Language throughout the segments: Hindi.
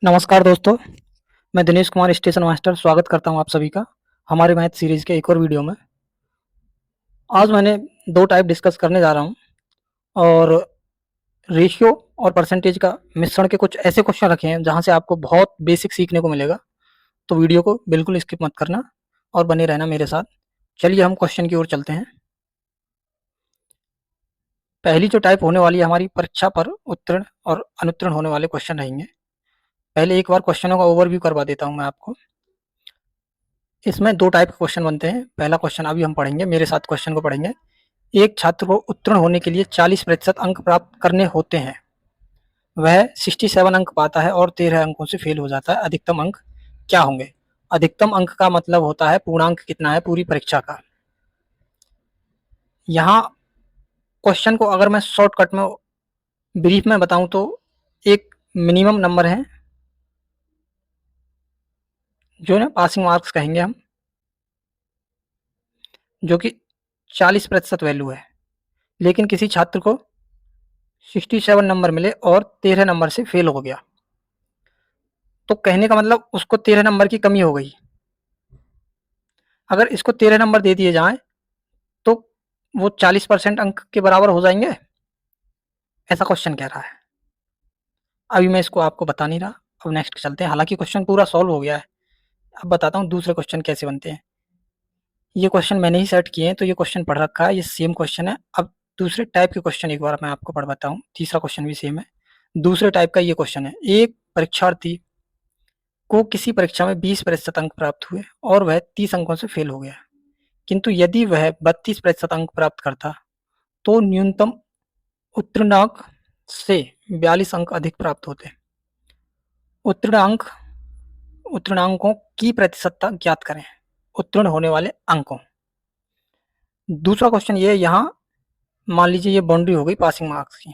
नमस्कार दोस्तों, मैं दिनेश कुमार स्टेशन मास्टर स्वागत करता हूं आप सभी का हमारे मैथ सीरीज के एक और वीडियो में। आज मैंने दो टाइप डिस्कस करने जा रहा हूं और रेशियो और परसेंटेज का मिश्रण के कुछ ऐसे क्वेश्चन रखे हैं जहां से आपको बहुत बेसिक सीखने को मिलेगा। तो वीडियो को बिल्कुल स्किप मत करना और बने रहना मेरे साथ। चलिए हम क्वेश्चन की ओर चलते हैं। पहली जो टाइप होने वाली है हमारी परीक्षा पर उत्तीर्ण और अनुत्तीर्ण होने वाले क्वेश्चन रहेंगे। पहले एक बार क्वेश्चनों का ओवरव्यू करवा देता हूं मैं आपको। इसमें दो टाइप के क्वेश्चन बनते हैं। पहला क्वेश्चन अभी हम पढ़ेंगे, मेरे साथ क्वेश्चन को पढ़ेंगे। एक छात्र को उत्तीर्ण होने के लिए 40% अंक प्राप्त करने होते हैं। वह 67 अंक पाता है और 13 अंकों से फेल हो जाता है। अधिकतम अंक क्या होंगे? अधिकतम अंक का मतलब होता है पूर्णांक कितना है पूरी परीक्षा का। यहाँ क्वेश्चन को अगर मैं शॉर्टकट में ब्रीफ में बताऊं तो एक मिनिमम नंबर है जो ना पासिंग मार्क्स कहेंगे हम, जो कि 40% वैल्यू है। लेकिन किसी छात्र को 67 नंबर मिले और 13 नंबर से फेल हो गया, तो कहने का मतलब उसको 13 नंबर की कमी हो गई। अगर इसको 13 नंबर दे दिए जाएं तो वो 40% अंक के बराबर हो जाएंगे, ऐसा क्वेश्चन कह रहा है। अभी मैं इसको आपको बता नहीं रहा। अब नेक्स्ट चलते हैं। हालांकि क्वेश्चन पूरा सॉल्व हो गया है। अब बताता हूँ दूसरे क्वेश्चन कैसे बनते हैं। ये क्वेश्चन मैंने ही सेट किए हैं तो ये क्वेश्चन पढ़ रखा है, ये सेम क्वेश्चन है। अब दूसरे टाइप के क्वेश्चन एक बार मैं आपको पढ़वाता हूँ। तीसरा क्वेश्चन भी सेम है। दूसरे टाइप का ये क्वेश्चन है। एक परीक्षार्थी को किसी परीक्षा में 20% अंक प्राप्त हुए और वह 30 अंकों से फेल हो गया, किंतु यदि वह 32% अंक प्राप्त करता तो न्यूनतम उत्तीर्णांक से 42 अंक अधिक प्राप्त होते। उत्तीर्णांक उत्तीर्णांकों की प्रतिशतता ज्ञात करें। उत्तीर्ण होने वाले अंकों। दूसरा क्वेश्चन ये, यहाँ मान लीजिए ये बाउंड्री हो गई पासिंग मार्क्स की।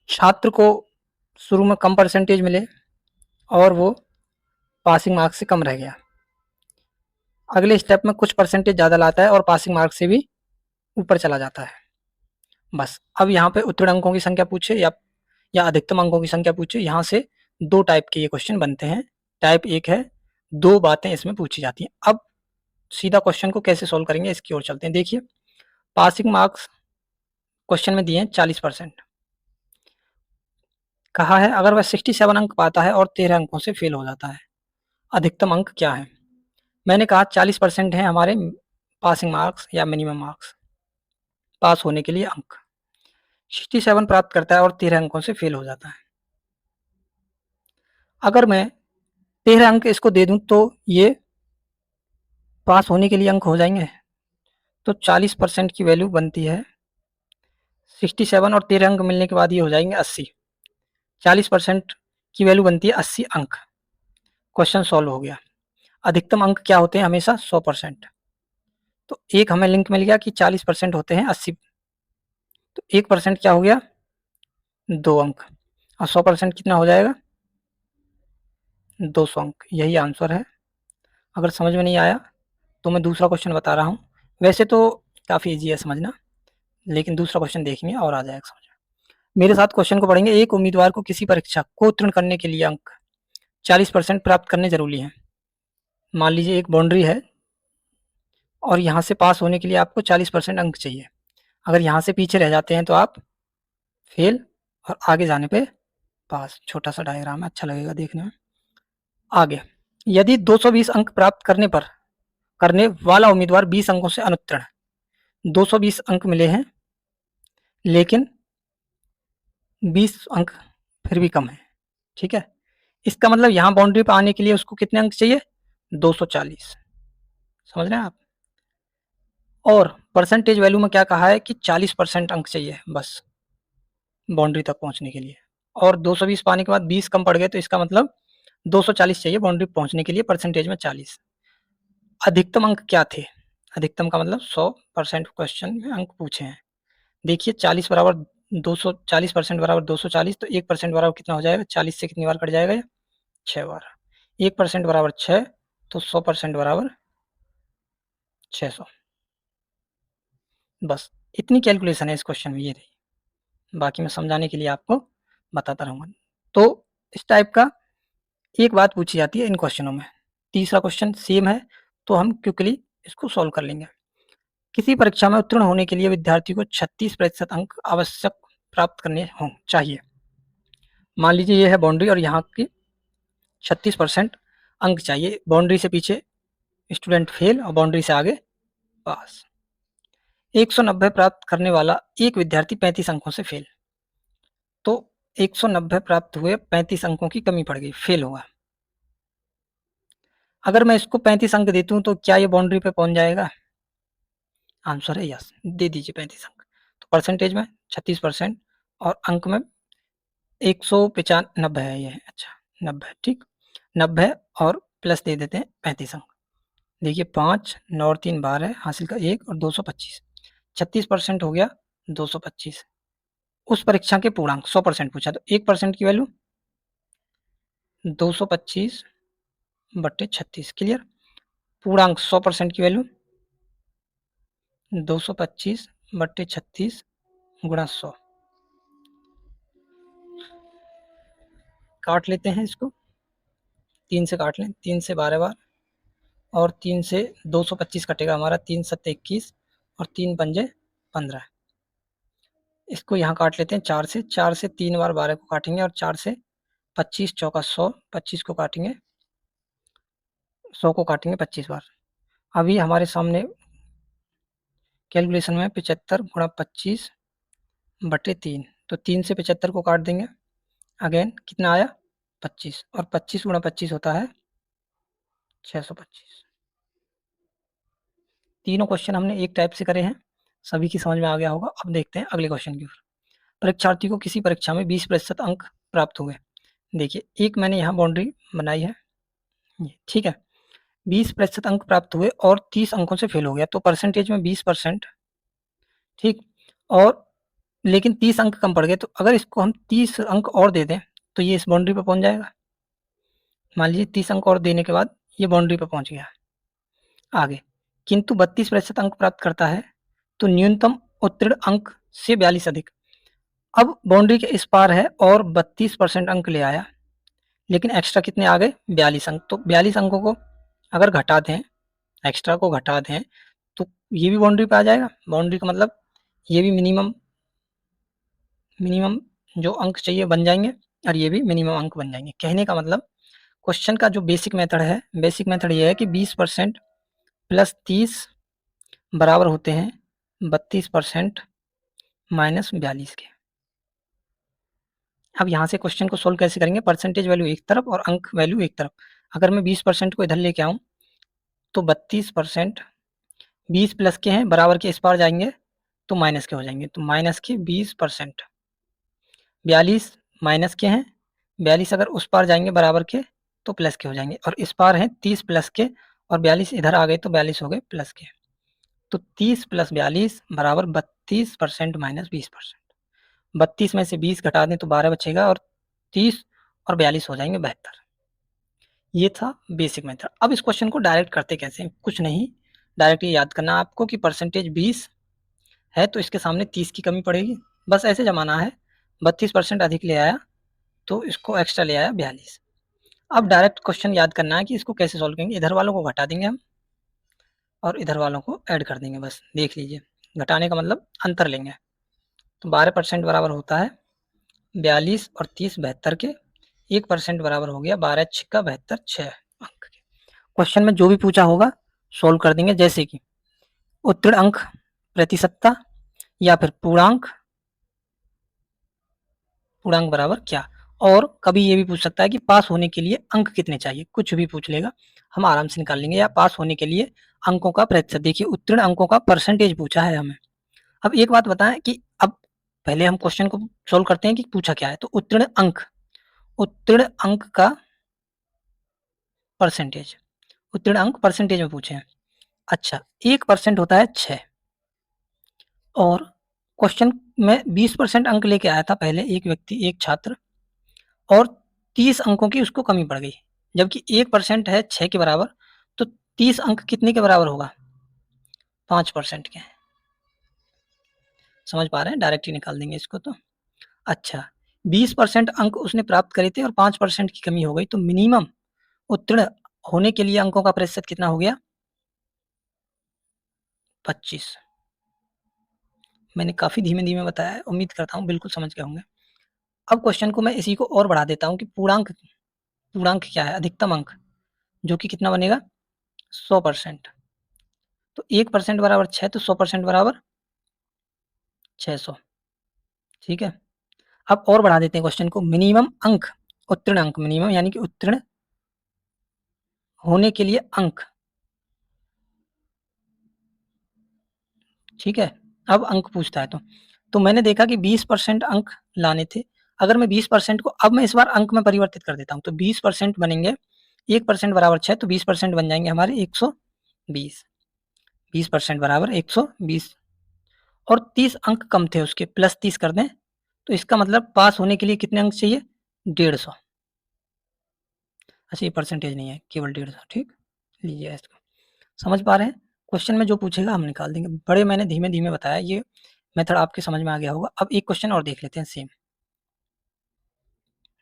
छात्र को शुरू में कम परसेंटेज मिले और वो पासिंग मार्क्स से कम रह गया। अगले स्टेप में कुछ परसेंटेज ज़्यादा लाता है और पासिंग मार्क्स से भी ऊपर चला जाता है। बस अब यहाँ पे उत्तीर्ण अंकों की संख्या पूछे या अधिकतम अंकों की संख्या पूछे। यहाँ से दो टाइप के ये क्वेश्चन बनते हैं। टाइप एक है, दो बातें इसमें पूछी जाती हैं। अब सीधा क्वेश्चन को कैसे सोल्व करेंगे इसकी ओर चलते हैं। देखिए, पासिंग मार्क्स क्वेश्चन में दिए हैं 40%। कहा है अगर वह 67 अंक पाता है और 13 अंकों से फेल हो जाता है, अधिकतम अंक क्या है? मैंने कहा 40% है हमारे पासिंग मार्क्स या मिनिमम मार्क्स, पास होने के लिए अंक। 67 प्राप्त करता है और 13 अंकों से फेल हो जाता है। अगर मैं 13 अंक इसको दे दूं तो ये पास होने के लिए अंक हो जाएंगे। तो 40% की वैल्यू बनती है 67 और 13 अंक मिलने के बाद ये हो जाएंगे 80। 40% की वैल्यू बनती है 80 अंक। क्वेश्चन सॉल्व हो गया। अधिकतम अंक क्या होते हैं? हमेशा 100%। तो एक हमें लिंक मिल गया कि 40% होते हैं 80, तो 1% क्या हो गया? 2 अंक। और 100% कितना हो जाएगा? 200 अंक। यही आंसर है। अगर समझ में नहीं आया तो मैं दूसरा क्वेश्चन बता रहा हूँ। वैसे तो काफ़ी ईजी है समझना, लेकिन दूसरा क्वेश्चन देखेंगे और आ जाएगा समझ में। मेरे साथ क्वेश्चन को पढ़ेंगे। एक उम्मीदवार को किसी परीक्षा को उत्तीर्ण करने के लिए अंक 40% प्राप्त करने जरूरी हैं। मान लीजिए एक बाउंड्री है और यहाँ से पास होने के लिए आपको 40% अंक चाहिए। अगर यहाँ से पीछे रह जाते हैं तो आप फेल, और आगे जाने पे पास। छोटा सा डायग्राम है, अच्छा लगेगा देखने में। आगे, यदि 220 अंक प्राप्त करने वाला उम्मीदवार 20 अंकों से अनुत्तीर्ण। 220 अंक मिले हैं लेकिन 20 अंक फिर भी कम है, ठीक है। इसका मतलब यहाँ बाउंड्री पर आने के लिए उसको कितने अंक चाहिए? 240। समझ रहे हैं आप? और परसेंटेज वैल्यू में क्या कहा है कि 40% अंक चाहिए बस बाउंड्री तक पहुंचने के लिए। और 220 पाने के बाद 20 कम पड़ गए तो इसका मतलब 240 चाहिए बाउंड्री पहुंचने के लिए, परसेंटेज में 40। अधिकतम अंक क्या थे? अधिकतम का मतलब 100% क्वेश्चन में अंक पूछे हैं। देखिए 40 बराबर 240% बराबर 240, तो 1% बराबर कितना हो जाएगा? 40 से कितनी बार कट जाएगा? 6 बार। 1% बराबर 6, तो 100% बराबर 600। बस इतनी कैलकुलेशन है इस क्वेश्चन में, ये रही। बाकी मैं समझाने के लिए आपको बताता रहूँगा। तो इस टाइप का एक बात पूछी जाती है इन क्वेश्चनों में। तीसरा क्वेश्चन सेम है, तो हम क्विकली इसको सॉल्व कर लेंगे। किसी परीक्षा में उत्तीर्ण होने के लिए विद्यार्थी को 36% अंक आवश्यक प्राप्त करने हों चाहिए। मान लीजिए ये है बाउंड्री और यहाँ की 36% अंक चाहिए। बाउंड्री से पीछे स्टूडेंट फेल और बाउंड्री से आगे पास। 190 प्राप्त करने वाला एक विद्यार्थी 35 अंकों से फेल। तो 190 प्राप्त हुए, 35 अंकों की कमी पड़ गई, फेल हुआ। अगर मैं इसको 35 अंक देता हूँ तो क्या ये बाउंड्री पे पहुंच जाएगा? आंसर है यस, दे दीजिए 35 अंक। तो परसेंटेज में 36% और अंक में 195 है ये, अच्छा 90, ठीक 90 और प्लस दे देते हैं 35 अंक। देखिए 5 9 और 3 12 हासिल का 1 और 225, 36% हो गया 225। उस परीक्षा के पूर्णांक 100% पूछा, तो 1% की वैल्यू 225 बट्टे 36, क्लियर। पूर्णांक 100% की वैल्यू 225 बट्टे 36 गुणा 100। काट लेते हैं इसको, 3 से काट लें, 3 से 12 बार और 3 से 225 कटेगा हमारा, 3 सत्ते 21 और 3 पंजे 15। इसको यहाँ काट लेते हैं 4 से, 4 से 3 बार 12 को काटेंगे और 4 से 25 चौका 100, 25 को काटेंगे, 100 को काटेंगे 25 बार। अभी हमारे सामने कैलकुलेशन में 75 गुणा 25 बटे 3, तो 3 से 75 को काट देंगे, अगेन कितना आया 25, और 25 गुणा 25 होता है 625। तीनों क्वेश्चन हमने एक टाइप से करे हैं, सभी की समझ में आ गया होगा। अब देखते हैं अगले क्वेश्चन की ओर। परीक्षार्थी को किसी परीक्षा में 20% अंक प्राप्त हुए। देखिए एक मैंने यहाँ बाउंड्री बनाई है, ठीक है, 20% अंक प्राप्त हुए और 30 अंकों से फेल हो गया, तो परसेंटेज में 20%, ठीक, और लेकिन 30 अंक कम पड़ गए, तो अगर इसको हम 30 अंक और दे दें तो ये इस बाउंड्री पर पहुंच जाएगा। मान लीजिए 30 अंक और देने के बाद ये बाउंड्री पर पहुंच गया आगे, किंतु 32% अंक प्राप्त करता है तो न्यूनतम उत्तीर्ण अंक से 42 अधिक। अब बाउंड्री के इस पार है और 32% अंक ले आया, लेकिन एक्स्ट्रा कितने आ गए 42 अंक, तो 42 अंकों को अगर घटा दें, एक्स्ट्रा को घटा दें, तो ये भी बाउंड्री पे आ जाएगा। बाउंड्री का मतलब ये भी मिनिमम जो अंक चाहिए बन जाएंगे और ये भी मिनिमम अंक बन जाएंगे। कहने का मतलब क्वेश्चन का जो बेसिक मेथड है, बेसिक मेथड ये है कि 20% प्लस 30 बराबर होते हैं 32% माइनस 42 के। अब यहाँ से क्वेश्चन को सोल्व कैसे करेंगे, परसेंटेज वैल्यू एक तरफ और अंक वैल्यू एक तरफ। अगर मैं 20% को इधर लेके आऊँ तो 32%, 20 प्लस के हैं बराबर के इस पार जाएंगे तो माइनस के हो जाएंगे, तो माइनस के 20%, 42 माइनस के हैं, 42 अगर उस पार जाएंगे बराबर के तो प्लस के हो जाएंगे, और इस पार हैं 30 प्लस के और 42 इधर आ गए तो 42 हो गए प्लस के, तो 30 प्लस 42 बराबर 32% माइनस 20%। 32 में से 20 घटा दें तो 12 बचेगा और 30 और 42 हो जाएंगे 72। ये था बेसिक मेथड। अब इस क्वेश्चन को डायरेक्ट करते कैसे, कुछ नहीं, डायरेक्ट ये याद करना आपको कि परसेंटेज 20 है तो इसके सामने 30 की कमी पड़ेगी, बस ऐसे जमाना है। 32% अधिक ले आया तो इसको एक्स्ट्रा ले आया 42। अब डायरेक्ट क्वेश्चन याद करना है कि इसको कैसे सॉल्व करेंगे, इधर वालों को घटा देंगे हम और इधर वालों को ऐड कर देंगे, बस देख लीजिए, घटाने का मतलब अंतर लेंगे। तो 12% बराबर होता है 42 और 30 72 के, 1% बराबर हो गया 12 छिक्का 72, 6 अंक के। क्वेश्चन में जो भी पूछा होगा सोल्व कर देंगे, जैसे कि उत्तीर्ण अंक प्रतिशतता या फिर पूर्णांक, पूर्णांक बराबर क्या, और कभी ये भी पूछ सकता है कि पास होने के लिए अंक कितने चाहिए, कुछ भी पूछ लेगा, हम आराम से निकाल लेंगे। या पास होने के लिए अंकों का प्रतिशत, देखिए उत्तीर्ण अंकों का परसेंटेज पूछा है हमें। अब एक बात बताएं कि अब पहले हम क्वेश्चन को सोल्व करते हैं कि पूछा क्या है। तो उत्तीर्ण अंक का परसेंटेज, उत्तीर्ण अंक परसेंटेज में पूछे हैं। अच्छा 1% होता है 6, और क्वेश्चन में 20% अंक लेके आया था पहले एक व्यक्ति, एक छात्र, और 30 अंकों की उसको कमी पड़ गई, जबकि 1% है 6 के बराबर, तो 30 अंक कितने के बराबर होगा 5% के। समझ पा रहे हैं, डायरेक्ट ही निकाल देंगे इसको। तो अच्छा, 20% अंक उसने प्राप्त करे थे और 5% की कमी हो गई, तो मिनिमम उत्तीर्ण होने के लिए अंकों का प्रतिशत कितना हो गया? 25। मैंने काफ़ी धीमे-धीमे बताया है, उम्मीद करता हूँ बिल्कुल समझ गए होंगे। अब क्वेश्चन को मैं इसी को और बढ़ा देता हूँ कि पूर्णांक पूर्णांक क्या है? अधिकतम अंक, जो कि कितना बनेगा? 100%। तो 1% बराबर 6, तो 100% बराबर 600। ठीक है? अब और बढ़ा देते हैं क्वेश्चन को, मिनिमम अंक, उत्तीर्ण अंक, मिनिमम यानी कि उत्तीर्ण होने के लिए अंक। ठीक है? अब अंक पूछता है तो मैंने देखा कि 20% अंक लाने थे। अगर मैं 20% को अब मैं इस बार अंक में परिवर्तित कर देता हूँ, तो 20% बनेंगे, 1% बराबर 6, तो 20% बन जाएंगे हमारे 120। 20% बराबर 120 और 30 अंक कम थे उसके, प्लस 30 कर दें, तो इसका मतलब पास होने के लिए कितने अंक चाहिए? 150। अच्छा, ये परसेंटेज नहीं है, केवल 150। ठीक, लीजिए इसको। समझ पा रहे हैं? क्वेश्चन में जो पूछेगा हम निकाल देंगे। बड़े मैंने धीमे-धीमे बताया, ये मेथड आपके समझ में आ गया होगा। अब एक क्वेश्चन और देख लेते हैं सेम।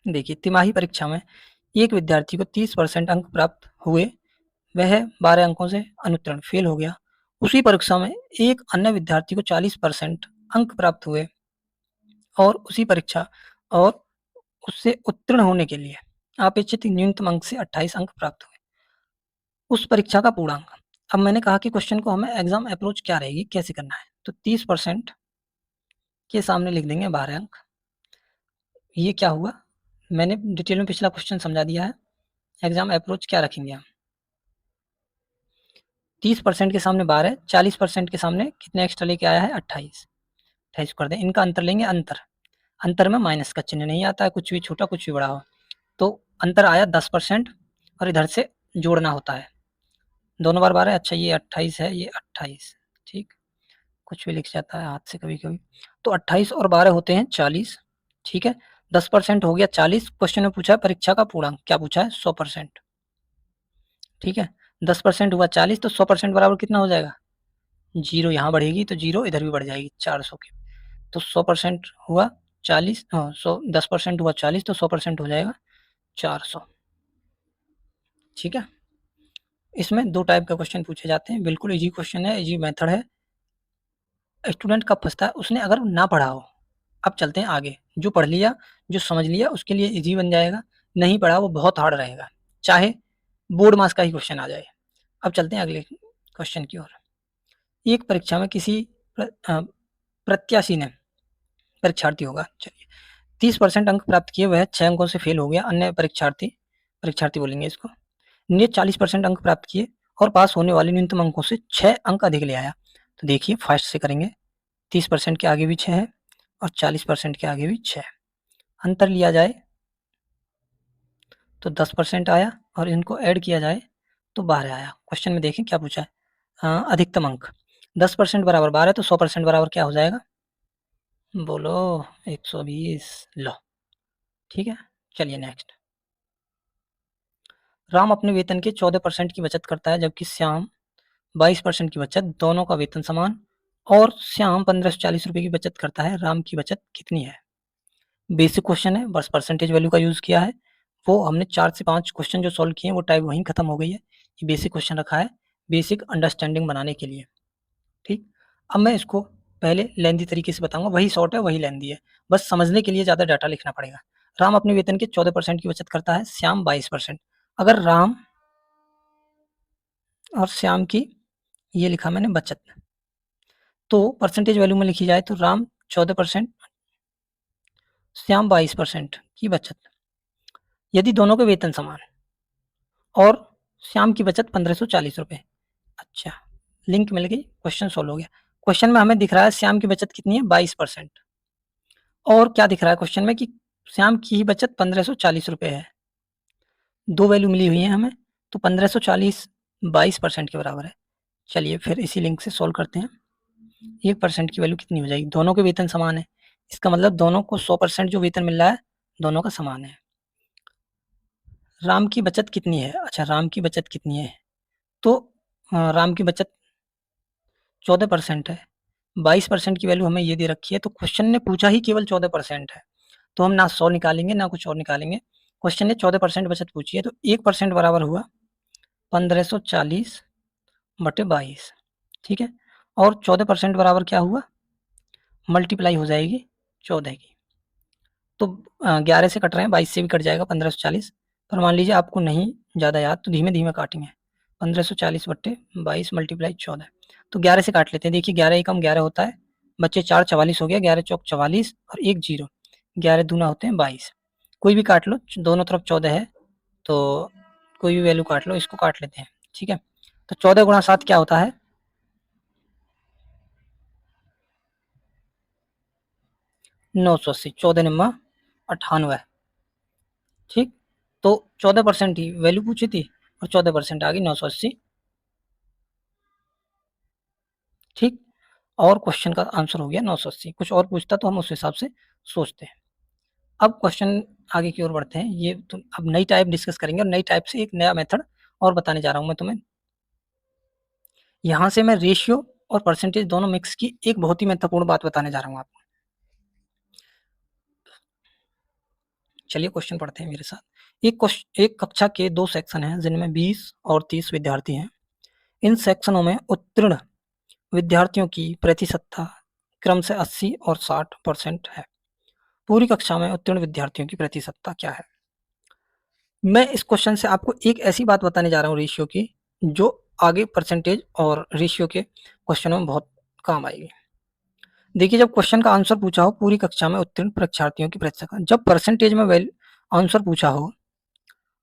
देखिए, तिमाही परीक्षा में एक विद्यार्थी को 30% अंक प्राप्त हुए, वह 12 अंकों से अनुत्तीर्ण फेल हो गया। उसी परीक्षा में एक अन्य विद्यार्थी को 40% अंक प्राप्त हुए और उसी परीक्षा और उससे उत्तीर्ण होने के लिए अपेक्षित न्यूनतम अंक से 28 अंक प्राप्त हुए। उस परीक्षा का पूर्णांक। अब मैंने कहा कि क्वेश्चन को हमें एग्जाम अप्रोच क्या रहेगी, कैसे करना है, तो 30% के सामने लिख देंगे 12 अंक। ये क्या हुआ, मैंने डिटेल में पिछला क्वेश्चन समझा दिया है। एग्जाम अप्रोच क्या रखेंगे हम? 30% के सामने 12, 40% के सामने कितने एक्स्ट्रा लेके आया है? 28। 28 कर दें, इनका अंतर लेंगे, अंतर। अंतर में माइनस का चिन्ह नहीं आता है, कुछ भी छोटा कुछ भी बड़ा हो। तो अंतर आया 10% और इधर से जोड़ना होता है। दोनों बार 12, अच्छा ये 28 है, ये 28। ठीक, कुछ भी लिख जाता है हाथ से कभी-कभी। तो 28 और 12 होते हैं 40। ठीक है? 10% हो गया 40। क्वेश्चन में पूछा है परीक्षा का पूर्णांक, क्या पूछा है? 100%। ठीक है? 10% हुआ 40, तो 100% बराबर कितना हो जाएगा? 0 यहाँ बढ़ेगी तो 0 इधर भी बढ़ जाएगी 400 की। तो 100% हुआ 40, हाँ, 10% हुआ 40, तो 100% हो जाएगा 400। ठीक है? इसमें 2 टाइप का क्वेश्चन पूछे जाते हैं, बिल्कुल ईज़ी क्वेश्चन है, ईज़ी मेथड है। स्टूडेंट कब फँसता है? उसने अगर ना पढ़ा हो। अब चलते हैं आगे, जो पढ़ लिया, जो समझ लिया उसके लिए ईज़ी बन जाएगा, नहीं पढ़ा वो बहुत हार्ड रहेगा, चाहे बोर्ड मास का ही क्वेश्चन आ जाए। अब चलते हैं अगले क्वेश्चन की ओर। एक परीक्षा में किसी प्रत्याशी ने, परीक्षार्थी होगा, चलिए, 30% अंक प्राप्त किए, वह 6 अंकों से फेल हो गया। अन्य परीक्षार्थी, परीक्षार्थी बोलेंगे इसको, ने 40% अंक प्राप्त किए और पास होने वाले न्यूनतम अंकों से 6 अंक अधिक ले आया। तो देखिए फास्ट से करेंगे, 30% के आगे भी 6 है और 40% के आगे भी 6 है। अंतर लिया जाए तो 10% आया और इनको ऐड किया जाए तो 12 आया। क्वेश्चन में देखें क्या पूछा है? अधिकतम अंक 10% बराबर 12, तो 100% बराबर क्या हो जाएगा? बोलो, 120। लो, ठीक है, चलिए नेक्स्ट। राम अपने वेतन के 14% की बचत करता है, जबकि श्याम 22% की बचत, दोनों का वेतन समान, और श्याम 1540 रुपये की बचत करता है। राम की बचत कितनी है? बेसिक क्वेश्चन है, बस परसेंटेज वैल्यू का यूज़ किया है। वो हमने 4 से 5 क्वेश्चन जो सॉल्व किए हैं वो टाइप वहीं खत्म हो गई है। ये बेसिक क्वेश्चन रखा है, बेसिक अंडरस्टैंडिंग बनाने के लिए। ठीक? अब मैं इसको पहले लेंथी तरीके से बताऊँगा, वही शॉर्ट है, वही लेंथी है। बस समझने के लिए ज़्यादा डाटा लिखना पड़ेगा। राम अपने वेतन के 14% की बचत करता है, श्याम 22%। अगर राम और श्याम की, ये लिखा मैंने बचत, तो परसेंटेज वैल्यू में लिखी जाए तो राम 14%, श्याम 22% की बचत। यदि दोनों के वेतन समान और श्याम की बचत 1540 रुपये। अच्छा, लिंक मिल गई, क्वेश्चन सोल्व हो गया। क्वेश्चन में हमें दिख रहा है श्याम की बचत कितनी है? 22%। और क्या दिख रहा है क्वेश्चन में कि श्याम की ही बचत 1540 रुपये है। दो वैल्यू मिली हुई है हमें, तो 1540 22% के बराबर है। चलिए फिर इसी लिंक से सोल्व करते हैं। 1% की वैल्यू कितनी हो जाएगी? दोनों के वेतन समान है, इसका मतलब दोनों को 100% जो वेतन मिल रहा है दोनों का समान है। राम की बचत कितनी है? अच्छा, राम की बचत कितनी है? तो राम की बचत 14% है, 22% की वैल्यू हमें ये दे रखी है, तो क्वेश्चन ने पूछा ही केवल 14% है। तो हम ना 100 निकालेंगे ना कुछ और निकालेंगे। क्वेश्चन ने 14% बचत पूछी है, तो 1% बराबर हुआ 1540 बटे 22, ठीक है। और 14% बराबर क्या हुआ, मल्टीप्लाई हो जाएगी 14 की, तो 11 से कट रहे हैं, 22 से भी कट जाएगा 1540। पर मान लीजिए आपको नहीं ज़्यादा याद, तो धीमे धीमे काटेंगे। 1540 बट्टे 22 मल्टीप्लाई 14, तो 11 से काट लेते हैं। देखिए 11 एकम 11 होता है, बच्चे 4 44 हो गया, 11 चौक 44 और 1 जीरो, 11 दूना होते हैं 22। कोई भी काट लो, दोनों तरफ 14 है, तो कोई भी वैल्यू काट लो, इसको काट लेते हैं, ठीक है। तो 14 गुणा 7 क्या होता है, 980, 14 नम्मा 98, ठीक। तो 14% ही वैल्यू पूछी थी और 14% आ गई 980, ठीक। और क्वेश्चन का आंसर हो गया 980। कुछ और पूछता तो हम उस हिसाब से सोचते हैं। अब क्वेश्चन आगे की ओर बढ़ते हैं। ये तो अब नई टाइप डिस्कस करेंगे और नई टाइप से एक नया मेथड और बताने जा रहा हूँ मैं तुम्हें। यहाँ से मैं रेशियो और परसेंटेज दोनों मिक्स की एक बहुत ही महत्वपूर्ण बात बताने जा रहा हूँ आपको। चलिए क्वेश्चन पढ़ते हैं मेरे साथ। एक कक्षा के 2 सेक्शन हैं जिनमें 20 और 30 विद्यार्थी हैं। इन सेक्शनों में उत्तीर्ण विद्यार्थियों की प्रतिशतता क्रम से 80 और 60% है। पूरी कक्षा में उत्तीर्ण विद्यार्थियों की प्रतिशतता क्या है? मैं इस क्वेश्चन से आपको एक ऐसी बात बताने जा रहा हूँ रेशियो की, जो आगे परसेंटेज और रेशियो के क्वेश्चनों में बहुत काम आएगी। देखिए जब क्वेश्चन का आंसर पूछा हो पूरी कक्षा में उत्तीर्ण परीक्षार्थियों की प्रतिशत, जब परसेंटेज में आंसर पूछा हो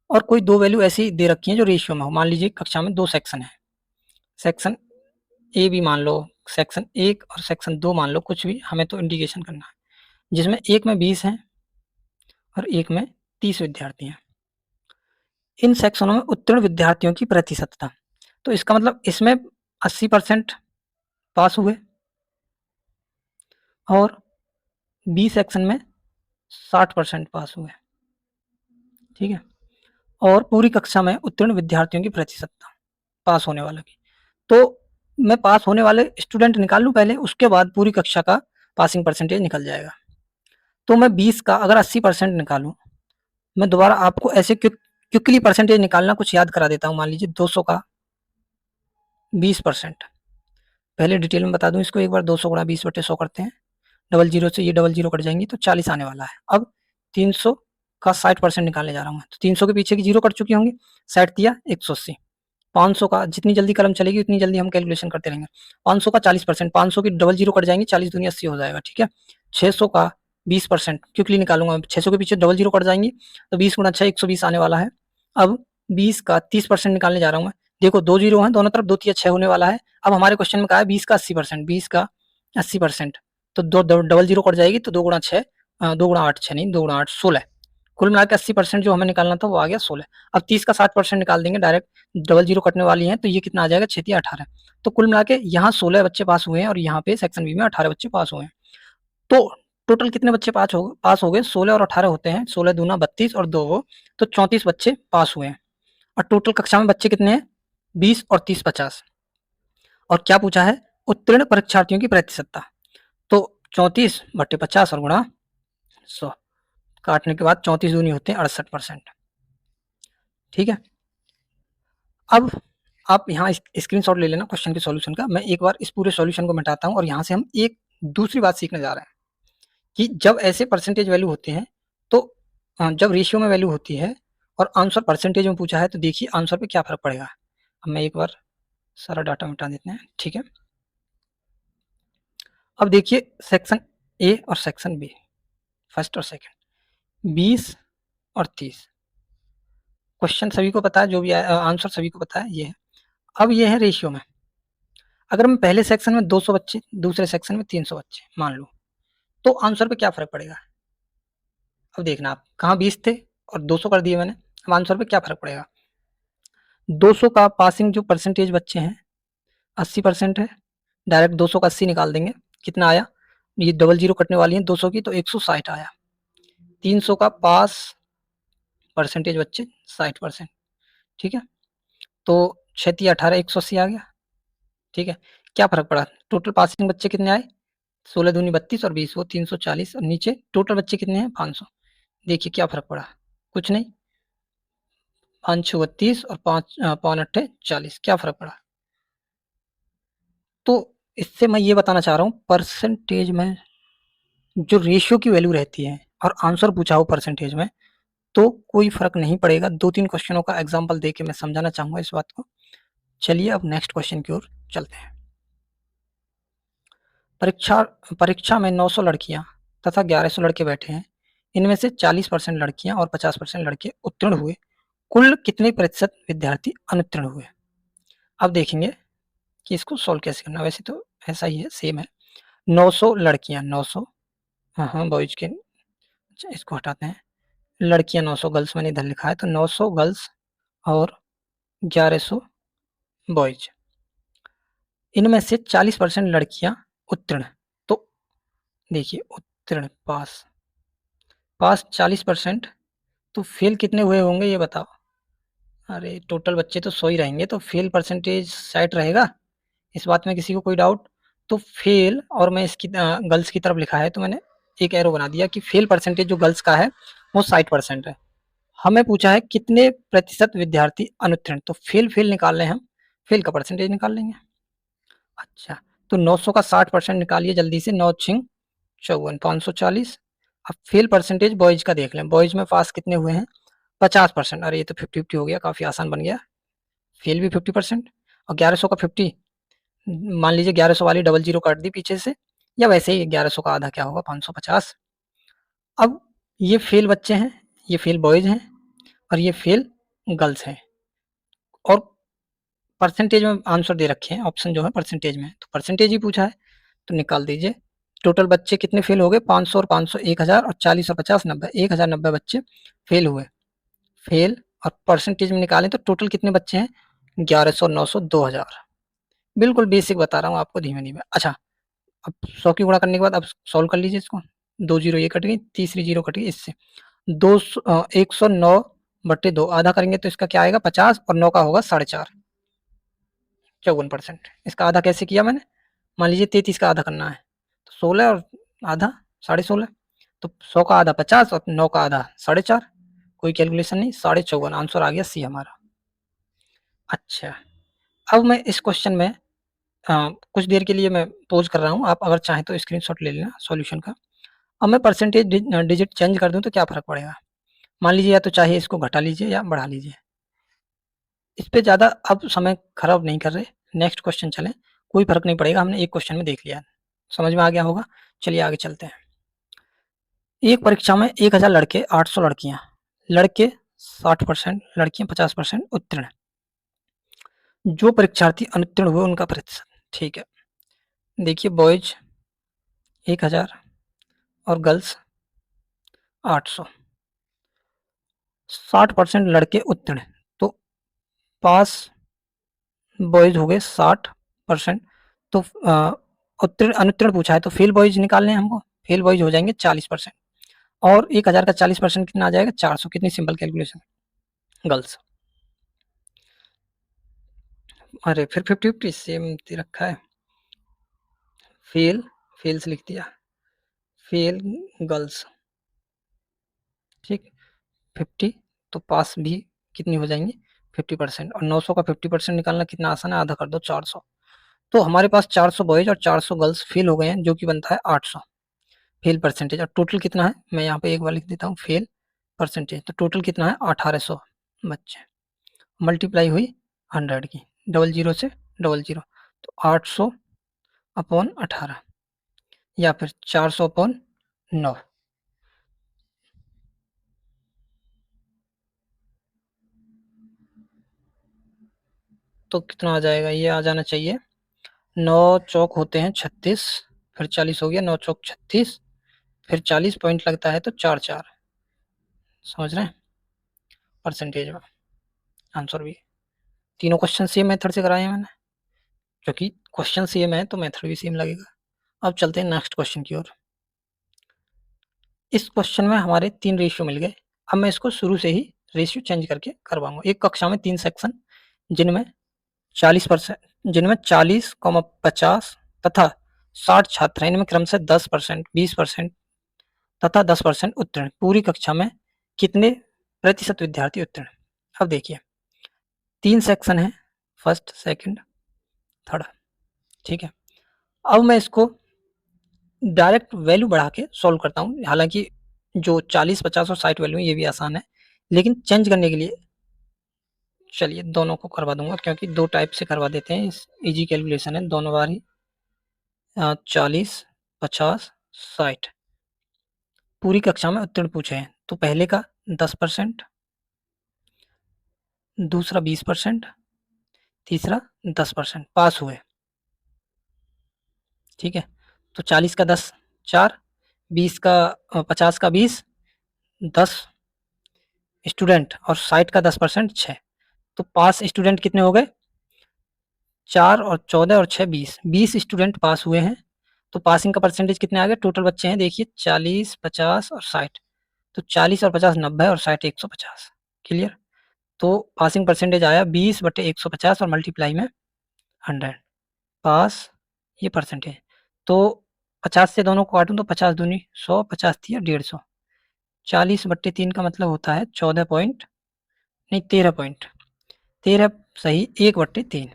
और कोई दो वैल्यू ऐसी दे रखी है जो रेशियो में हो, मान लीजिए कक्षा में 2 सेक्शन है, सेक्शन ए भी मान लो, सेक्शन 1 और सेक्शन 2 मान लो, कुछ भी, हमें तो इंडिकेशन करना है, जिसमें एक में 20 हैं और एक में 30 विद्यार्थी हैं। इन सेक्शनों में उत्तीर्ण विद्यार्थियों की प्रतिशतता, तो इसका मतलब इसमें 80% पास हुए और बी सेक्शन में 60% पास हुए, ठीक है। और पूरी कक्षा में उत्तीर्ण विद्यार्थियों की प्रतिशतता पास होने वालों की, तो मैं पास होने वाले स्टूडेंट निकाल लूँ पहले, उसके बाद पूरी कक्षा का पासिंग परसेंटेज निकल जाएगा। तो मैं 20 का अगर 80% निकालूँ, मैं दोबारा आपको ऐसे क्विकली परसेंटेज निकालना कुछ याद करा देता हूँ। मान लीजिए 200 का 20%, पहले डिटेल में बता दूं इसको एक बार। 200 गुणा 20/100 करते हैं, डबल जीरो से ये डबल जीरो कट जाएंगे, तो 40 आने वाला है। अब 300 का 60% निकालने जा रहा हूँ, तो 300 के पीछे की जीरो कट चुकी होंगी, 60 दिया 180। 500 का, जितनी जल्दी कलम चलेगी उतनी जल्दी हम कैलकुलेशन करते रहेंगे। 500 का 40%, 500 की डबल जीरो कट जाएंगे, 40 दूनी 80 हो जाएगा, ठीक है। 600 का 20%, क्विकली निकालूंगा, 600 के पीछे डबल जीरो कट जाएंगी, तो 20 गुणा 6 120 आने वाला है। अब 20 का 30% निकालने जा रहा हूँ मैं, देखो 2 जीरो हैं दोनों तरफ, 2 तिया 6 होने वाला है। अब हमारे क्वेश्चन में कहा है 20 का 80%, 20 का 80%, तो दो डबल जीरो कट जाएगी, तो 2 गुणा 6, 2 गुणा 8, 6 नहीं 2 गुणा 8 16, कुल मिला के 80% जो हमें निकालना था वो आ गया 16। अब 30 का 60% निकाल देंगे डायरेक्ट, डबल जीरो कटने वाली हैं, तो ये कितना आ जाएगा 6 तिया 18। तो कुल मिला के यहाँ 16 बच्चे पास हुए हैं और यहाँ पे सेक्शन बी में 18 बच्चे पास हुए हैं। तो टोटल कितने बच्चे पास हो गए, 16 और 18 होते हैं, 16 दूना 32 और 2 वो, तो 34 बच्चे पास हुए हैं। और टोटल कक्षा में बच्चे कितने हैं, 20 और 30 50। और क्या पूछा है, उत्तीर्ण परीक्षार्थियों की प्रतिशतता, तो 34/50 और गुणा 100, काटने के बाद 34 दूनी होते हैं 68%, ठीक है। अब आप यहाँ स्क्रीनशॉट ले लेना क्वेश्चन के सॉल्यूशन का। मैं एक बार इस पूरे सॉल्यूशन को मिटाता हूँ और यहाँ से हम एक दूसरी बात सीखने जा रहे हैं कि जब ऐसे परसेंटेज वैल्यू होते हैं, तो जब रेशियो में वैल्यू होती है और आंसर परसेंटेज में पूछा है, तो देखिए आंसर पे क्या फर्क पड़ेगा। अब मैं एक बार सारा डाटा मिटा देते हैं, ठीक है। अब देखिए सेक्शन ए और सेक्शन बी, फर्स्ट और सेकंड, 20 और 30, क्वेश्चन सभी को पता है, जो भी आंसर सभी को पता है, ये है। अब ये है रेशियो में, अगर मैं पहले सेक्शन में 200 बच्चे, दूसरे सेक्शन में 300 बच्चे मान लो, तो आंसर पे क्या फर्क पड़ेगा। अब देखना आप, कहाँ 20 थे और 200 कर दिए मैंने, अब आंसर पे क्या फर्क पड़ेगा। 200 का पासिंग जो परसेंटेज बच्चे हैं 80% है, डायरेक्ट 200 का 80 निकाल देंगे, कितना आया, ये डबल जीरो कटने वाली है 200 की, तो 160 आया। 300 का पास परसेंटेज बच्चे 60%, ठीक है। तो 6 18 180 आ गया, ठीक है। क्या फर्क पड़ा, टोटल पासिंग बच्चे कितने आए, 16 दूनी 32 और 20 वो 340 और नीचे टोटल बच्चे कितने हैं 500। देखिए क्या फर्क पड़ा, कुछ नहीं, 5 छः 32 और 5 5 अट्ठे 40, क्या फर्क पड़ा। तो इससे मैं ये बताना चाह रहा हूँ परसेंटेज में जो रेशियो की वैल्यू रहती है और आंसर पूछा हो परसेंटेज में तो कोई फर्क नहीं पड़ेगा। 2-3 क्वेश्चनों का एग्जांपल देके मैं समझाना चाहूंगा इस बात को। चलिए अब नेक्स्ट क्वेश्चन की ओर चलते हैं। परीक्षा परीक्षा में 900 लड़कियां तथा 1100 लड़के बैठे हैं। इनमें से 40% लड़कियां और 50% लड़के उत्तीर्ण हुए। कुल कितने प्रतिशत विद्यार्थी अनुत्तीर्ण हुए। अब देखेंगे कि इसको सॉल्व कैसे करना। वैसे तो ऐसा ही है, सेम है। 900 लड़कियां 900, हाँ हाँ बॉयज के, अच्छा इसको हटाते हैं। लड़कियां 900 गर्ल्स मैंने इधर लिखा है, तो 900 गर्ल्स और 1100 बॉयज। इनमें से 40% लड़कियां उत्तीर्ण। तो देखिए उत्तीर्ण पास, पास 40%, तो फेल कितने हुए होंगे ये बताओ। अरे टोटल बच्चे तो 100 ही रहेंगे, तो फेल परसेंटेज 60 रहेगा। इस बात में किसी को कोई डाउट। तो फेल, और मैं इसकी गर्ल्स की तरफ लिखा है तो मैंने एक एरो बना दिया कि फेल परसेंटेज जो गर्ल्स का है वो 60% है। हमें पूछा है कितने प्रतिशत विद्यार्थी अनुत्तीर्ण, तो फेल फेल निकाल रहे हैं हम, फेल का परसेंटेज निकाल लेंगे। अच्छा, तो 900 का 60% निकालिए जल्दी से, 9 छिंग 54, 540। अब फेल परसेंटेज बॉयज का देख लें, बॉयज में पास कितने हुए हैं 50%। अरे ये तो 50-50 हो गया, काफी आसान बन गया। फेल भी 50% और 1100 का 50, मान लीजिए 1100 वाली डबल जीरो काट दी पीछे से, या वैसे ही 1100 का आधा क्या होगा 550। अब ये फेल बच्चे हैं, ये फेल बॉयज हैं और ये फेल गर्ल्स हैं, और परसेंटेज में आंसर दे रखे हैं, ऑप्शन जो है परसेंटेज में, तो परसेंटेज ही पूछा है तो निकाल दीजिए। टोटल बच्चे कितने फेल हो गए 500 और 500 1000 और 40 और 50 90, 1090 बच्चे फेल हुए। फेल और परसेंटेज में निकालें तो टोटल कितने बच्चे हैं 1100 900 2000। बिल्कुल बेसिक बता रहा हूँ आपको धीमे धीमे। अच्छा, अब 100 की गुणा करने के बाद अब सॉल्व कर लीजिए इसको। 2 जीरो ये कट गई, तीसरी जीरो कट गई इससे। 109 बट्टे 2 आधा करेंगे तो इसका क्या आएगा 50 और 9 का होगा 4.5, 54%। इसका आधा कैसे किया मैंने, मान लीजिए 33 का आधा करना है तो 16 और आधा 16.5, तो 100 का आधा 50 और 9 का आधा 4.5, कोई कैलकुलेशन नहीं, 54.5 आंसर आ गया सी हमारा। अच्छा, अब मैं इस क्वेश्चन में कुछ देर के लिए मैं पॉज कर रहा हूँ, आप अगर चाहें तो स्क्रीनशॉट ले लेना सॉल्यूशन का। अब मैं परसेंटेज डिजिट चेंज कर दूं तो क्या फर्क पड़ेगा, मान लीजिए या तो चाहे इसको घटा लीजिए या बढ़ा लीजिए। इस पे ज़्यादा अब समय खराब नहीं कर रहे, नेक्स्ट क्वेश्चन चलें, कोई फर्क नहीं पड़ेगा, हमने एक क्वेश्चन में देख लिया, समझ में आ गया होगा। चलिए आगे चलते हैं। एक परीक्षा में 1000 लड़के 800 लड़कियां, लड़के 60%, लड़कियां 50% उत्तीर्ण। जो परीक्षार्थी अनुत्तीर्ण हुए उनका प्रतिशत, ठीक है। देखिए बॉयज 1000 और गर्ल्स 800, 60% लड़के उत्तीर्ण, तो पास बॉयज हो गए 60%, तो उत्तीर्ण अनुत्तीर्ण पूछा है तो फेल बॉयज निकालने हैं हमको, फेल बॉयज हो जाएंगे 40%, और 1000 का 40% कितना आ जाएगा 400, कितनी सिंपल कैलकुलेशन। गर्ल्स, अरे फिर 50-50 सेम दे रखा है, फेल फेल से लिख दिया, फेल गर्ल्स, ठीक 50, तो पास भी कितनी हो जाएंगी 50%, और 900 का 50% निकालना कितना आसान है, आधा कर दो 400। तो हमारे पास 400 बॉयज और 400 गर्ल्स फेल हो गए हैं, जो कि बनता है 800 फेल परसेंटेज। और टोटल कितना है, मैं यहाँ पे एक बार लिख देता हूँ फेल परसेंटेज, तो टोटल कितना है 1800 बच्चे, मल्टीप्लाई हुई 100 की, डबल जीरो से डबल जीरो, तो 800 अपॉन 18 या फिर 400 अपॉन 9, तो कितना आ जाएगा, ये आ जाना चाहिए 9 चौक होते हैं 36, फिर 40 हो गया, 9 चौक 36, फिर 40 पॉइंट लगता है तो 4 4, समझ रहे हैं परसेंटेज में आंसर भी। तीनों क्वेश्चन सेम मेथड से कराए हैं मैंने, क्योंकि क्वेश्चन सेम है तो मेथड भी सेम लगेगा। अब चलते हैं नेक्स्ट क्वेश्चन की ओर। इस क्वेश्चन में हमारे 3 रेशियो मिल गए। अब मैं इसको शुरू से ही रेशियो चेंज करके करवाऊंगा। एक कक्षा में 3 सेक्शन, जिनमें 40%, जिनमें 40, 50 तथा 60 छात्र हैं, इनमें क्रमशः 10%, 20% तथा 10% उत्तीर्ण। पूरी कक्षा में कितने प्रतिशत विद्यार्थी उत्तीर्ण? अब देखिए 3 सेक्शन है, फर्स्ट, सेकंड, थर्ड, ठीक है। अब मैं इसको डायरेक्ट वैल्यू बढ़ा के सॉल्व करता हूँ। हालांकि जो 40, 50 और 60 वैल्यू है ये भी आसान है, लेकिन चेंज करने के लिए चलिए दोनों को करवा दूंगा, क्योंकि दो टाइप से करवा देते हैं, इजी कैलकुलेशन है दोनों बार ही। 40, 50, 60 पूरी कक्षा में उत्तीर्ण पूछे हैं, तो पहले का 10%, दूसरा 20%, तीसरा 10% पास हुए, ठीक है। तो 40 का 10 4, 20 का 50 का 20, 10 स्टूडेंट और 60 का 10% 6। तो पास स्टूडेंट कितने हो गए? 4 और 14 और 6 20, 20 स्टूडेंट पास हुए हैं। तो पासिंग का परसेंटेज कितने आ गए? टोटल बच्चे हैं देखिए 40, 50 और 60। तो 40 और 50 90 और 60 150। क्लियर? तो पासिंग परसेंटेज आया 20/150 और मल्टीप्लाई में 100। पास ये परसेंटेज। तो 50 से दोनों को काटूं तो 50 दूनी 100, 50 थी 150। 40/3 का मतलब होता है 14 पॉइंट, नहीं 13 पॉइंट, 13 सही 1/3।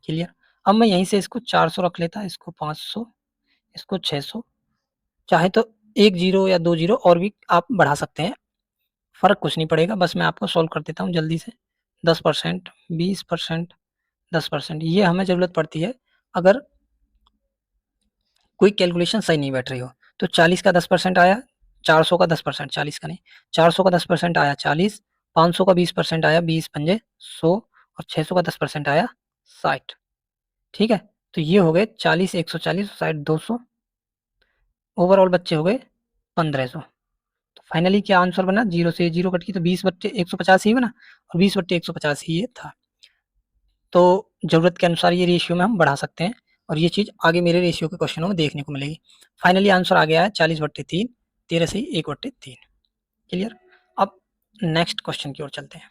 क्लियर? अब मैं यहीं से इसको 400 रख लेता, इसको 500, इसको 600। चाहे तो एक जीरो या दो जीरो और भी आप बढ़ा सकते हैं, फर्क कुछ नहीं पड़ेगा। बस मैं आपको सॉल्व कर देता हूँ जल्दी से। 10%, 20%, 10%, ये हमें जरूरत पड़ती है अगर कोई कैलकुलेशन सही नहीं बैठ रही हो। तो 40 का 10% आया, 400 का 10%, 40 का नहीं, 400 का 10% आया 40, 500 का 20% आया 20 पंजे 100 और 600 का 10% आया 60। ठीक है, तो ये हो गए 40, 140, 60, 200। ओवरऑल बच्चे हो गए 1500। तो फाइनली क्या आंसर बना? जीरो से जीरो कट की तो 20/150 ही बना, और 20/150 ही ये था। तो जरूरत के अनुसार ये रेशियो में हम बढ़ा सकते हैं, और ये चीज़ आगे मेरे रेशियो के क्वेश्चनों में देखने को मिलेगी। फाइनली आंसर आ गया है 40/3, 13 से 1/3। क्लियर? अब नेक्स्ट क्वेश्चन की ओर चलते हैं।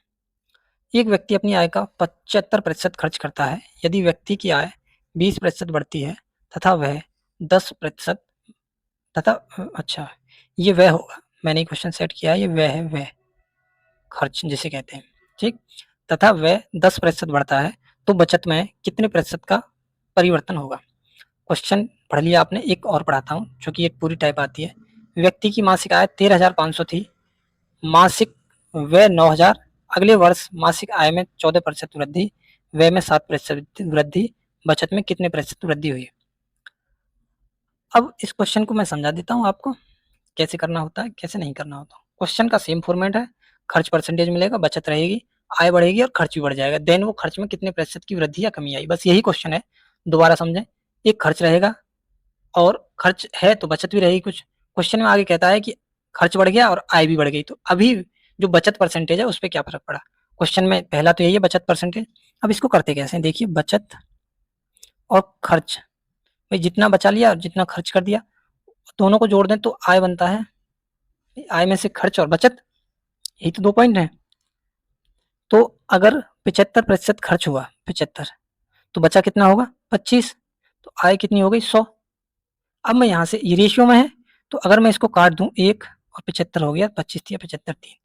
एक व्यक्ति अपनी आय का 75% खर्च करता है। यदि व्यक्ति की आय 20% बढ़ती है तथा वह 10% तथा अच्छा, ये वह होगा, मैंने क्वेश्चन सेट किया है, ये वह है, वह खर्च जिसे कहते हैं, ठीक। तथा वह 10% बढ़ता है तो बचत में कितने प्रतिशत का परिवर्तन होगा? क्वेश्चन पढ़ लिया आपने, एक और पढ़ाता हूँ जो कि एक पूरी टाइप आती है। व्यक्ति की मासिक आय 13,500 थी, मासिक व्यय 9,000, अगले वर्ष मासिक आय में 14% वृद्धि, व्यय में 7% वृद्धि, बचत में कितने प्रतिशत वृद्धि हुई? अब इस क्वेश्चन को मैं समझा देता हूँ आपको, कैसे करना होता है, कैसे नहीं करना होता। क्वेश्चन का सेम फॉर्मेट है, खर्च परसेंटेज मिलेगा, बचत रहेगी, आय बढ़ेगी और खर्च भी बढ़ जाएगा। देन वो खर्च में कितने प्रतिशत की वृद्धि या कमी आई, बस यही क्वेश्चन है। दोबारा समझें, एक खर्च रहेगा और खर्च है तो बचत भी रहेगी कुछ। क्वेश्चन में आगे कहता है कि खर्च बढ़ गया और आय भी बढ़ गई, तो अभी जो बचत परसेंटेज है उस पर क्या फर्क पड़ा? क्वेश्चन में पहला तो यही है बचत परसेंटेज। अब इसको करते कैसे हैं, देखिए बचत और खर्च, भाई जितना बचा लिया और जितना खर्च कर दिया दोनों को जोड़ दें तो आय बनता है। आय में से खर्च और बचत, यही तो दो पॉइंट है। तो अगर 75% खर्च हुआ 75, तो बचा कितना होगा 25, तो आय कितनी हो गई 100। अब मैं यहाँ से ये रेशियो में है, तो अगर मैं इसको काट दूं 1 और 75 हो गया, 25 थी 75 3,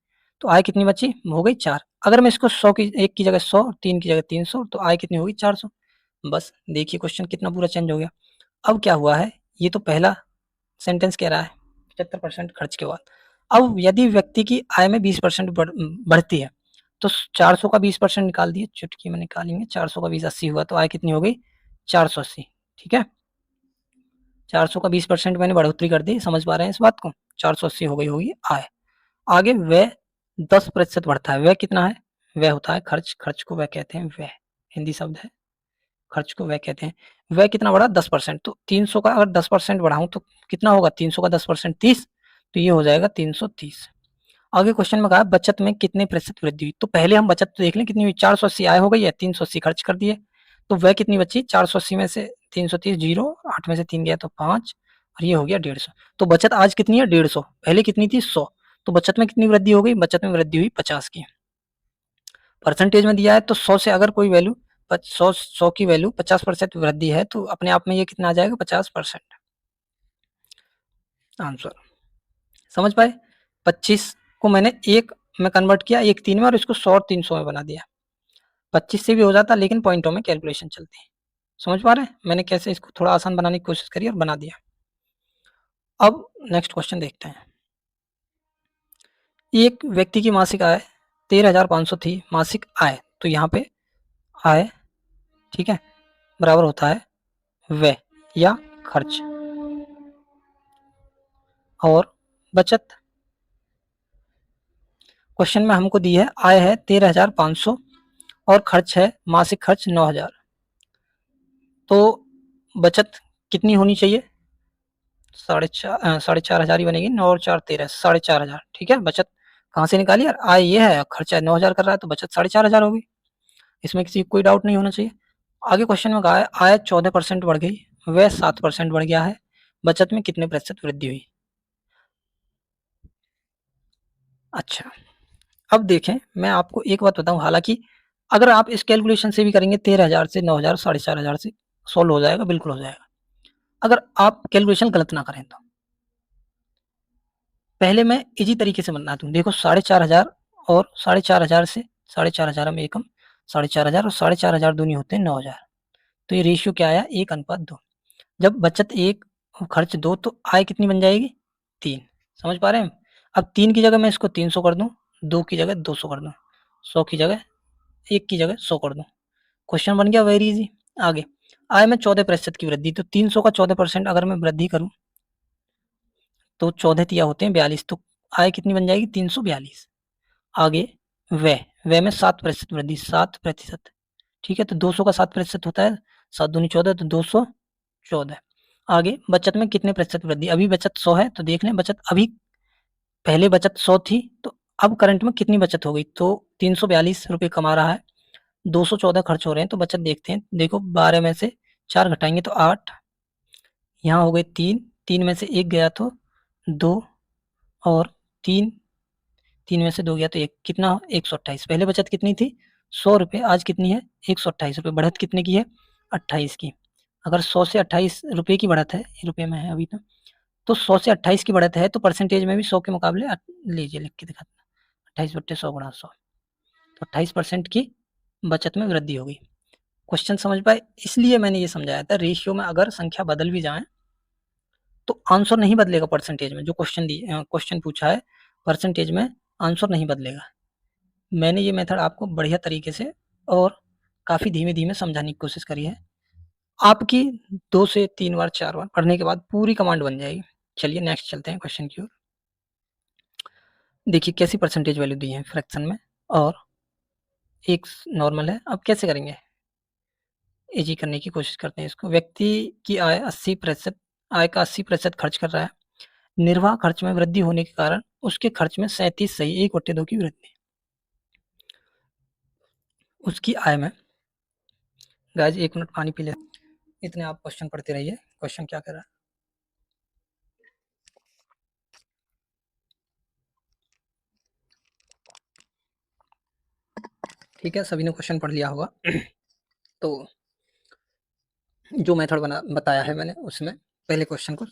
तो आय कितनी बची? हो गई 4। अगर मैं इसको 100 की 1 की जगह 100 और 3 की जगह 300, तो आय कितनी होगी 400। बस देखिए क्वेश्चन कितना पूरा चेंज हो गया। अब क्या हुआ है, ये तो पहला सेंटेंस कह रहा है 75% खर्च के बाद। अब यदि व्यक्ति की आय में 20% बढ़ती है, तो 400 का 20% निकाल दिए, चुटकी में निकालेंगे, 400 का 20 80 हुआ, तो आय कितनी हो गई 480। ठीक है, 400 का 20% मैंने बढ़ोतरी कर दी, समझ पा रहे हैं इस बात को? 480 हो गई होगी आय। आगे व्यय 10% बढ़ता है, व्यय कितना है? व्यय होता है खर्च, खर्च को व्यय कहते हैं, व्यय हिंदी शब्द है, खर्च को व्यय कहते हैं। व्यय कितना बढ़ा 10%, तो 300 का अगर 10% बढ़ाऊं तो कितना होगा? 300 का 10% 30, तो ये हो जाएगा 330। आगे क्वेश्चन में कहा बचत में कितने प्रतिशत वृद्धि हुई, तो पहले हम बचत तो देख लें कितनी हुई। 480 आय हो गई है, 380 खर्च कर दिए, तो व्यय कितनी बची? 480 में से 330 जीरो, 8 में से 3 गया तो 5, और ये हो गया 150। तो बचत आज कितनी है 150, पहले कितनी थी 100, तो बचत में कितनी वृद्धि हो गई? बचत में वृद्धि हुई 50 की। परसेंटेज में दिया है तो 100 से अगर कोई वैल्यू 100 की वैल्यू 50% वृद्धि है, तो अपने आप में ये कितना आ जाएगा? 50% आंसर। समझ पाए? 25 को मैंने 1 में कन्वर्ट किया, 1 3 में, और इसको 100 और 300 में बना दिया। 25 से भी हो जाता, लेकिन पॉइंटों में कैलकुलेशन चलती है। समझ पा रहे हैं मैंने कैसे इसको थोड़ा आसान बनाने की कोशिश करी और बना दिया। अब नेक्स्ट क्वेश्चन देखते हैं। एक व्यक्ति की मासिक आय 13,500 थी, मासिक आय, तो यहाँ पे आय, ठीक है, बराबर होता है व्यय या खर्च, और बचत। क्वेश्चन में हमको दी है आय है 13,500 और खर्च है मासिक खर्च 9,000, तो बचत कितनी होनी चाहिए? 4,500 ही बनेगी। 9 और 4 13, 4,500। ठीक है, बचत कहाँ से निकाली यार? आय ये है, खर्चा 9,000 कर रहा है, तो बचत 4,500 होगी। इसमें किसी कोई डाउट नहीं होना चाहिए। आगे क्वेश्चन में कहा है आय 14% बढ़ गई, व्यय 7% बढ़ गया है, बचत में कितने प्रतिशत वृद्धि हुई? अच्छा, अब देखें, मैं आपको एक बात बताऊं, हालांकि अगर आप इस कैलकुलेशन से भी करेंगे 13,000 से 9,000, 4,500 से सॉल्व हो जाएगा, बिल्कुल हो जाएगा, अगर आप कैलकुलेशन गलत ना करें तो। पहले मैं इजी तरीके से बना दूं, देखो 4,500 और 4,500 से 4,500 में एकम 4,500 और 4,500 दूनी होते हैं 9,000, तो ये रेशियो क्या आया? 1:2। जब बचत 1 और खर्च 2, तो आय कितनी बन जाएगी? 3। समझ पा रहे हैं? अब 3 की जगह मैं इसको 300 कर दूं, 2 की जगह 200 कर दूं, 100 की जगह 1 की जगह 100 कर दूं, क्वेश्चन बन गया वेरी इजी। आगे आय में 14% की वृद्धि, तो 300 का 14% अगर मैं वृद्धि करूं तो 14 तिया होते हैं 42, तो आय कितनी बन जाएगी? 342। आगे व्यय में 7% वृद्धि, 7%, ठीक है, तो 200 का 7% होता है 7 दूनी 14, तो 214। आगे बचत में कितने प्रतिशत वृद्धि? अभी बचत 100 है, तो देख लें बचत अभी, पहले बचत 100 थी, तो अब करंट में कितनी बचत हो गई? तो 342 रुपये कमा रहा है, 214 खर्च हो रहे हैं, तो बचत देखते हैं। देखो 12 में से 4 घटाएंगे तो 8, यहाँ हो गए 3, 3 में से 1 गया तो 2, और 3, 3 में से 2 गया तो 1, कितना? 128। पहले बचत कितनी थी? 100 रुपये, आज कितनी है? 128 रुपये। बढ़त कितने की है? 28 की। अगर 100 से 28 रुपये की बढ़त है, रुपये में है अभी तो 100 से 28 की बढ़त है, तो परसेंटेज में भी 100 के मुकाबले लीजिए लिख के दिखाता हूँ, 28/100 गुणा 100, तो 28% की बचत में वृद्धि होगी। क्वेश्चन समझ पाए? इसलिए मैंने ये समझाया था, रेशियो में अगर संख्या बदल भी जाए तो आंसर नहीं बदलेगा परसेंटेज में। जो क्वेश्चन पूछा है परसेंटेज में, आंसर नहीं बदलेगा। मैंने ये मेथड आपको बढ़िया तरीके से और काफ़ी धीमे-धीमे समझाने की कोशिश करी है। आपकी 2 से 3 बार 4 बार पढ़ने के बाद पूरी कमांड बन जाएगी। चलिए नेक्स्ट चलते हैं क्वेश्चन की ओर। देखिए कैसी परसेंटेज वैल्यू दी है फ्रैक्शन में, और एक नॉर्मल है। अब कैसे करेंगे? इजी करने की कोशिश करते हैं इसको। व्यक्ति की आय 80%, आय का 80% खर्च कर रहा है, निर्वाह खर्च में वृद्धि होने के कारण उसके खर्च में 37 सही 1/2 की वृद्धि। उसकी आय में, गाइस 1 मिनट पानी पी ले, इतने आप क्वेश्चन पढ़ते रहिए। क्वेश्चन क्या कर रहा है? ठीक है, सभी ने क्वेश्चन पढ़ लिया होगा। तो जो मेथड बताया है मैंने, उसमें पहले क्वेश्चन को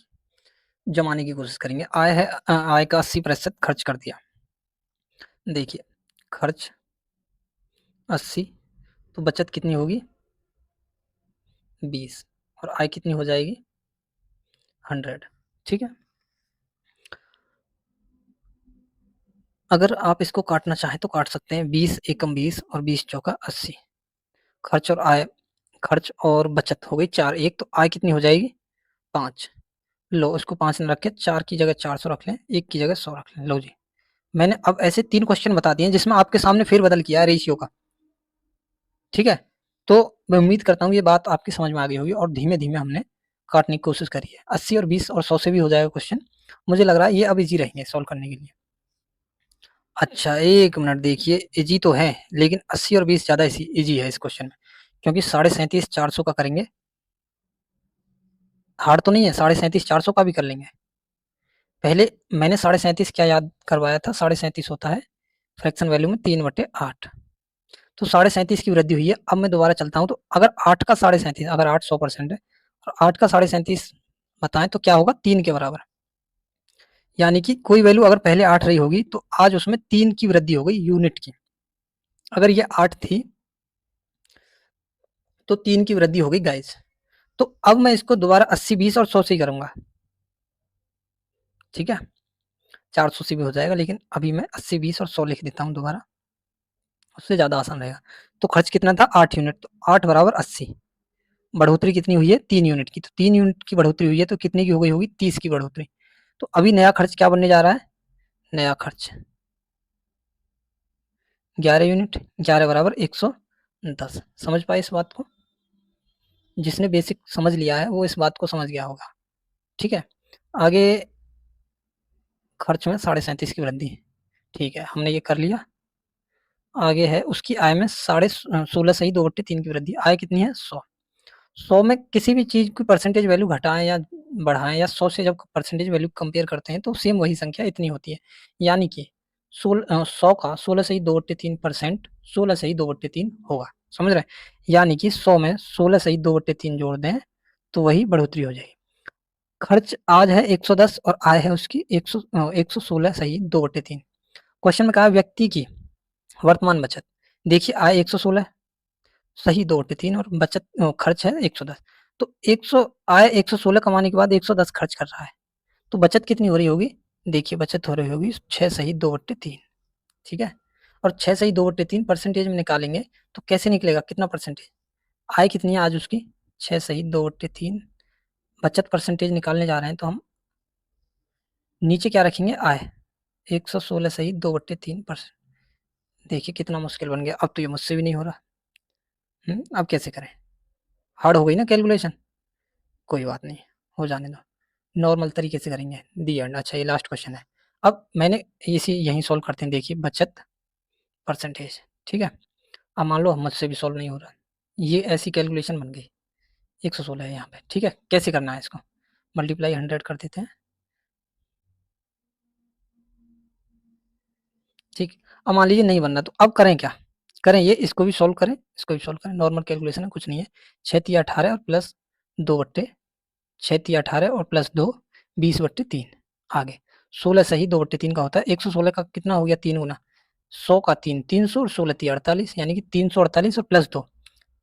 जमाने की कोशिश करेंगे। आय का 80% खर्च कर दिया। देखिए खर्च 80, तो बचत कितनी होगी? 20, और आय कितनी हो जाएगी? 100। ठीक है, अगर आप इसको काटना चाहें तो काट सकते हैं। 20 एकम 20 और 20 चौका 80। खर्च और आय, खर्च और बचत हो गई 4 1, तो आय कितनी हो जाएगी? 5। लो इसको 5 न रख के 4 की जगह 400 रख लें, 1 की जगह 100 रख लें। लो जी, मैंने अब ऐसे 3 क्वेश्चन बता दिए जिसमें आपके सामने फेरबदल किया है रेशियो का। ठीक है, तो मैं उम्मीद करता हूँ ये बात आपकी समझ में आ गई होगी, और धीमे-धीमे हमने काटने की कोशिश करी है। 80 और 20 और 100 से भी हो जाएगा क्वेश्चन। मुझे लग रहा है ये अब ईज़ी रहेंगे सॉल्व करने के लिए। अच्छा 1 मिनट देखिए, ईज़ी तो है, लेकिन 80 और 20 ज़्यादा ईज़ी है इस क्वेश्चन में, क्योंकि 37.5 400 का करेंगे। हार्ड तो नहीं है, 37.5 400 का भी कर लेंगे। पहले मैंने 37.5 क्या याद करवाया था? 37.5 होता है फ्रैक्शन वैल्यू में 3/8। तो 37.5 की वृद्धि हुई है। अब मैं दोबारा चलता हूँ, तो अगर 8 का 37.5, अगर 8 100% है और 8 का 37.5 बताएं तो क्या होगा, 3 के बराबर। यानी कि कोई वैल्यू अगर पहले 8 रही होगी तो आज उसमें 3 की वृद्धि हो गई यूनिट की। अगर ये 8 थी तो 3 की वृद्धि हो गई गाइस। तो अब मैं इसको दोबारा 80 20 और 100 से ही करूंगा, ठीक है। 400 से भी हो जाएगा, लेकिन अभी मैं 80 20 और 100 लिख देता हूँ दोबारा, उससे ज़्यादा आसान रहेगा। तो खर्च कितना था, 8 यूनिट, तो 8 बराबर 80। बढ़ोतरी कितनी हुई है, 3 यूनिट की, तो 3 यूनिट की बढ़ोतरी हुई है, तो कितने की हो गई होगी, 30 की बढ़ोतरी। तो अभी नया खर्च क्या बनने जा रहा है, नया खर्च 11 यूनिट, 11 बराबर 110। समझ पाए इस बात को, जिसने बेसिक समझ लिया है वो इस बात को समझ गया होगा, ठीक है। आगे खर्च में 37.5 की वृद्धि, ठीक है, हमने ये कर लिया। आगे है उसकी आय में 16.5 सही 2/3 की वृद्धि। आय कितनी है, 100। 100 में किसी भी चीज की परसेंटेज वैल्यू घटाएं या बढ़ाएं, या 100 से जब परसेंटेज वैल्यू कंपेयर करते हैं तो सेम वही संख्या इतनी होती है। यानी कि 100 का 16.2/3%, 16.2/3 होगा, समझ रहे हैं। यानी कि 100 में 16.2/3 जोड़ दें तो वही बढ़ोतरी हो जाएगी। खर्च आज है 110 और आय है उसकी 116.2/3। क्वेश्चन में कहा व्यक्ति की वर्तमान बचत, देखिए आय 116 सही 2/3 और बचत खर्च है 110। तो 100 आय 116 कमाने के बाद 110 खर्च कर रहा है, तो बचत कितनी हो रही होगी, देखिए बचत हो रही होगी 6 सही 2/3, ठीक है। और 6 सही 2/3 परसेंटेज में निकालेंगे तो कैसे निकलेगा, कितना परसेंटेज, आय कितनी है आज उसकी 6 सही 2/3, बचत परसेंटेज निकालने जा रहे हैं तो हम नीचे क्या रखेंगे, आय 116 सही 2/3%। देखिए कितना मुश्किल बन गया, अब तो ये मुझसे भी नहीं हो रहा। अब कैसे करें, हार्ड हो गई ना कैलकुलेशन, कोई बात नहीं, हो जाने दो, नॉर्मल तरीके से करेंगे, दी एंड। अच्छा ये लास्ट क्वेश्चन है, अब मैंने इसी यहीं सॉल्व करते हैं, देखिए बचत परसेंटेज, ठीक है। अब मान लो मुझसे भी सॉल्व नहीं हो रहा, ये ऐसी कैलकुलेशन बन गई, 116 है यहाँ पे, ठीक है। कैसे करना है इसको, मल्टीप्लाई 100 कर देते हैं, ठीक। अब मान लीजिए नहीं बनना, तो अब करें क्या, करें ये, इसको भी सॉल्व करें, इसको भी सॉल्व करें, नॉर्मल कैलकुलेशन है, कुछ नहीं है। 6×3 = 18 और प्लस 2/6×3 = 18 और प्लस 2 20/3। आगे 16 सही 2/3 का होता है, 116 का कितना हो गया, 3 गुना 100 का 3 300 और 16 3 48, यानी कि 348 और प्लस 2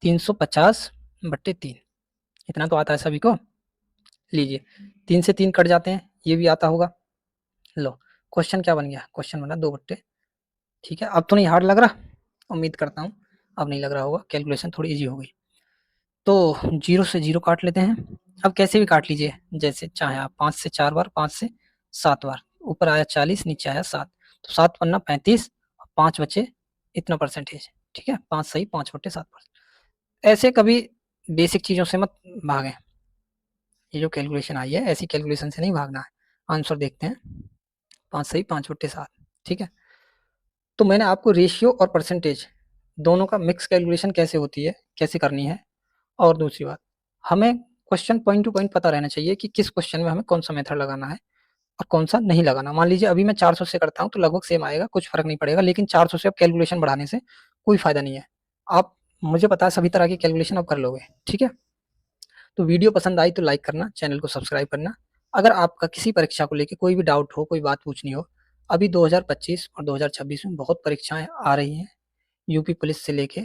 350/3। इतना तो आता है सभी को, लीजिए 3 से 3 कट जाते हैं, ये भी आता होगा। लो क्वेश्चन क्या बन गया, क्वेश्चन बना 2/, ठीक है। अब तो नहीं हार्ड लग रहा, उम्मीद करता हूँ अब नहीं लग रहा होगा, कैलकुलेशन थोड़ी इजी हो गई। तो 0 से 0 काट लेते हैं, अब कैसे भी काट लीजिए, जैसे चाहे आप, 5 से 4 बार, 5 से 7 बार, ऊपर आया 40 नीचे आया 7, तो 7 पन्ना 35, 5 बचे इतना परसेंटेज, ठीक है। 5 सही 5/7%। ऐसे कभी बेसिक चीज़ों से मत भागें, ये जो कैलकुलेशन आई है ऐसी कैलकुलेशन से नहीं भागना है। आंसर देखते हैं, 5 सही 5/7, ठीक है। तो मैंने आपको रेशियो और परसेंटेज दोनों का मिक्स कैलकुलेशन कैसे होती है, कैसे करनी है। और दूसरी बात, हमें क्वेश्चन पॉइंट टू पॉइंट पता रहना चाहिए कि किस क्वेश्चन में हमें कौन सा मेथड लगाना है और कौन सा नहीं लगाना। मान लीजिए अभी मैं 400 से करता हूँ तो लगभग सेम आएगा, कुछ फर्क नहीं पड़ेगा, लेकिन 400 से अब कैलकुलेशन बढ़ाने से कोई फायदा नहीं है। आप, मुझे पता है सभी तरह की कैलकुलेशन आप कर लोगे, ठीक है। तो वीडियो पसंद आई तो लाइक करना, चैनल को सब्सक्राइब करना। अगर आपका किसी परीक्षा को लेकर कोई भी डाउट हो, कोई बात पूछनी हो, अभी 2025 और 2026 में बहुत परीक्षाएं आ रही हैं, यूपी पुलिस से लेके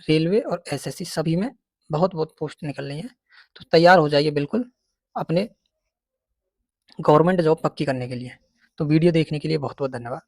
रेलवे और एसएससी सभी में बहुत बहुत पोस्ट निकल रही हैं, तो तैयार हो जाइए बिल्कुल अपने गवर्नमेंट जॉब पक्की करने के लिए। तो वीडियो देखने के लिए बहुत बहुत धन्यवाद।